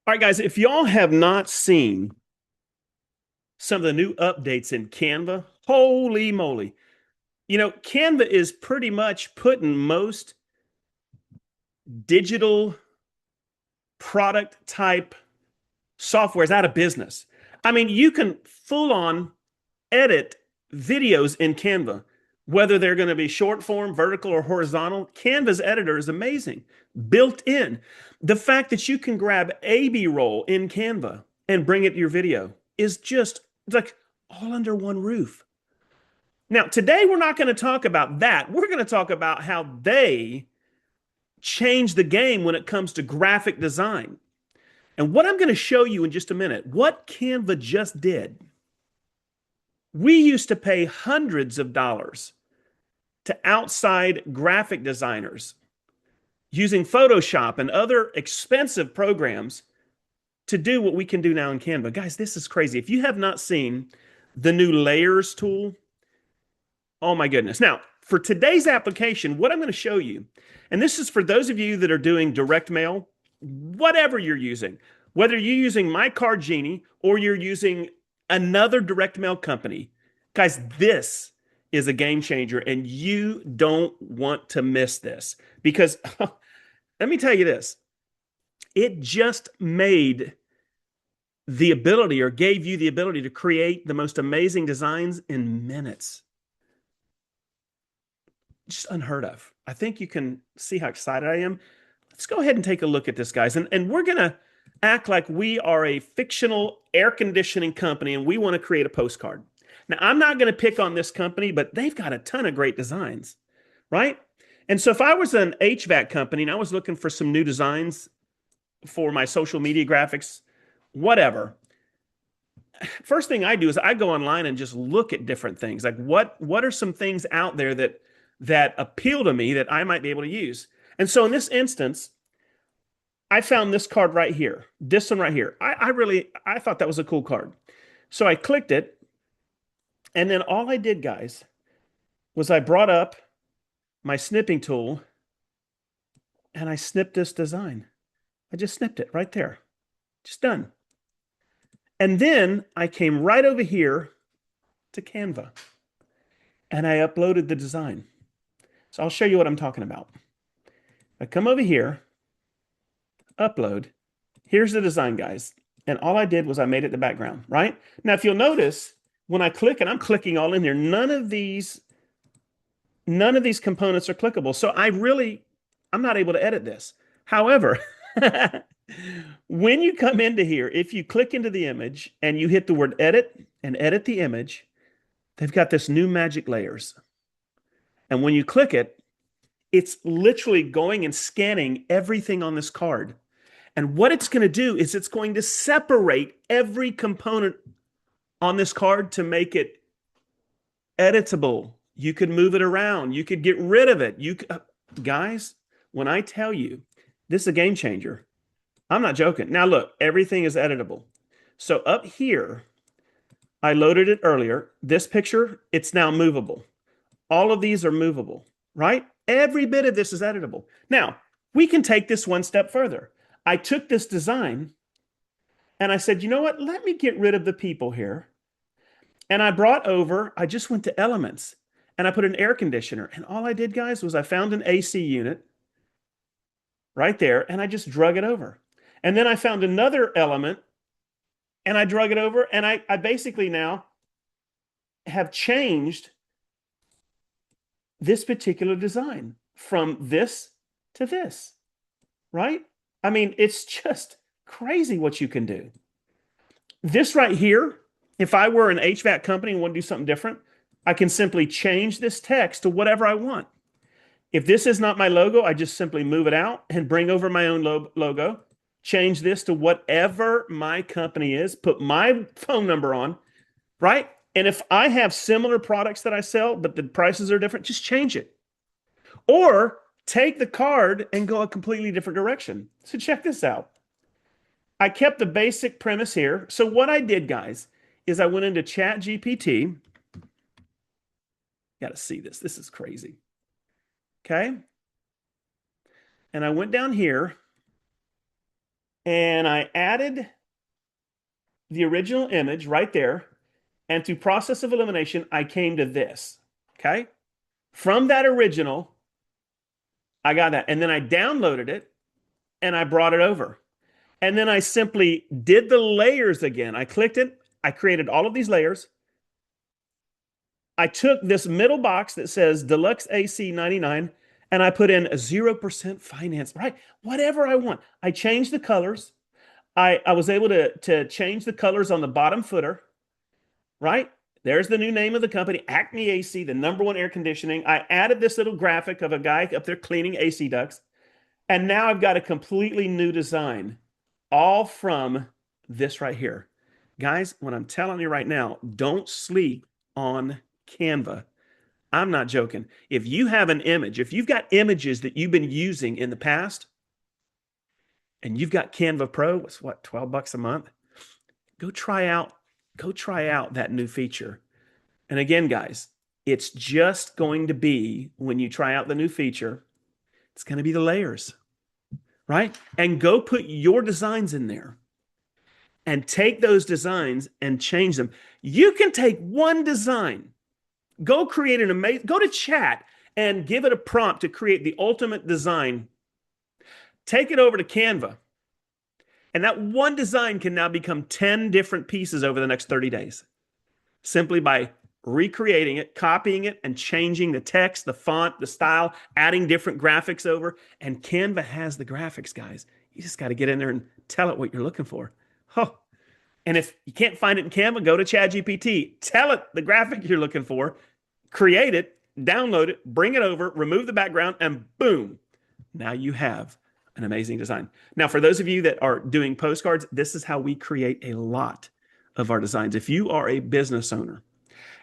All right, guys, if y'all have not seen some of the new updates in Canva, holy moly. Canva is pretty much putting most digital product type softwares out of business. I mean, you can full on edit videos in Canva, whether they're going to be short form, vertical, or horizontal. Canva's editor is amazing, built in. The fact that you can grab A/B roll in Canva and bring it to your video is just like all under one roof. Now, today we're not going to talk about that. We're going to talk about how they change the game when it comes to graphic design. And what I'm going to show you in just a minute, what Canva just did. We used to pay hundreds of dollars to outside graphic designers using Photoshop and other expensive programs to do what we can do now in Canva. Guys, this is crazy. If you have not seen the new layers tool, oh my goodness. Now, for today's application, what I'm going to show you, and this is for those of you that are doing direct mail, whatever you're using, whether you're using My Card Genie or you're using another direct mail company, guys, this is a game changer and you don't want to miss this because let me tell you this, it just made the ability or gave you the ability to create the most amazing designs in minutes. Just unheard of. I think you can see how excited I am. Let's go ahead and take a look at this, guys. And we're going to act like we are a fictional air conditioning company and we want to create a postcard. Now, I'm not going to pick on this company, but they've got a ton of great designs, right? And so if I was an HVAC company and I was looking for some new designs for my social media graphics, whatever, first thing I do is I go online and just look at different things. Like what are some things out there that appeal to me that I might be able to use? And so in this instance, I found this card right here, this one right here. I thought that was a cool card. So I clicked it, and then all I did, guys, was I brought up my snipping tool and I snipped this design. I just snipped it right there. Just done. And then I came right over here to Canva and I uploaded the design. So I'll show you what I'm talking about. I come over here, upload. Here's the design, guys. And all I did was I made it the background, right? Now, if you'll notice, when I click, and I'm clicking all in there, none of these components are clickable. So I'm not able to edit this. However, when you come into here, if you click into the image and you hit the word edit and edit the image, they've got this new magic layers. And when you click it, it's literally going and scanning everything on this card. And what it's going to do is it's going to separate every component on this card to make it editable. You could move it around. You could get rid of it. Guys, when I tell you this is a game changer, I'm not joking. Now look, everything is editable. So up here, I loaded it earlier. This picture, it's now movable. All of these are movable, right? Every bit of this is editable. Now, we can take this one step further. I took this design and I said, you know what? Let me get rid of the people here. And I just went to elements and I put an air conditioner. And all I did, guys, was I found an AC unit right there and I just drug it over. And then I found another element and I drug it over. And I basically now have changed this particular design from this to this, right? I mean, it's just crazy what you can do. This right here, if I were an HVAC company and want to do something different, I can simply change this text to whatever I want. If this is not my logo, I just simply move it out and bring over my own logo, change this to whatever my company is, put my phone number on, right? And if I have similar products that I sell, but the prices are different, just change it. Or take the card and go a completely different direction. So check this out. I kept the basic premise here. So what I did, guys, is I went into Chat GPT. Got to see this. This is crazy. Okay. And I went down here and I added the original image right there. And through process of elimination, I came to this. Okay. From that original, I got that. And then I downloaded it and I brought it over. And then I simply did the layers again. I clicked it. I created all of these layers. I took this middle box that says Deluxe AC 99 and I put in a 0% finance, right? Whatever I want. I changed the colors. I was able to change the colors on the bottom footer, right? There's the new name of the company, Acme AC, the number one air conditioning. I added this little graphic of a guy up there cleaning AC ducts. And now I've got a completely new design, all from this right here. Guys, what I'm telling you right now, don't sleep on Canva. I'm not joking. If you have an image, if you've got images that you've been using in the past and you've got Canva Pro, it's what, 12 bucks a month? Go try out, go try out that new feature. And again, guys, it's just going to be when you try out the new feature, it's going to be the layers, right? And go put your designs in there and take those designs and change them. You can take one design, go create an amazing, go to chat and give it a prompt to create the ultimate design. Take it over to Canva. And that one design can now become 10 different pieces over the next 30 days simply by recreating it, copying it, and changing the text, the font, the style, adding different graphics over. And Canva has the graphics, guys. You just got to get in there and tell it what you're looking for. Oh, and if you can't find it in Canva, go to ChatGPT. Tell it the graphic you're looking for, create it, download it, bring it over, remove the background, and boom, now you have an amazing design. Now, for those of you that are doing postcards, this is how we create a lot of our designs. If you are a business owner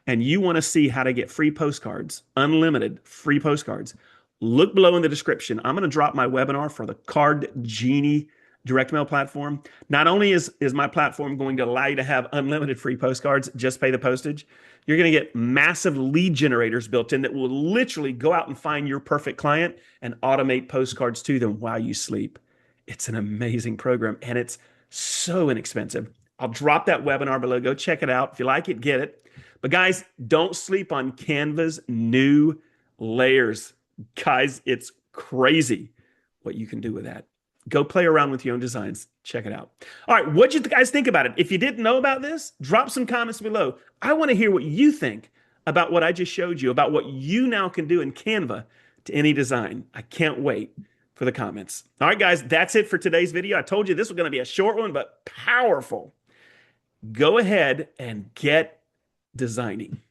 and you want to see how to get free postcards, unlimited free postcards, look below in the description. I'm going to drop my webinar for the Card Genie direct mail platform. Not only is my platform going to allow you to have unlimited free postcards, just pay the postage, you're going to get massive lead generators built in that will literally go out and find your perfect client and automate postcards to them while you sleep. It's an amazing program and it's so inexpensive. I'll drop that webinar below. Go check it out. If you like it, get it. But guys, don't sleep on Canva's new layers. Guys, it's crazy what you can do with that. Go play around with your own designs. Check it out. All right, what'd you guys think about it? If you didn't know about this, drop some comments below. I want to hear what you think about what I just showed you, about what you now can do in Canva to any design. I can't wait for the comments. All right, guys, that's it for today's video. I told you this was going to be a short one, but powerful. Go ahead and get designing.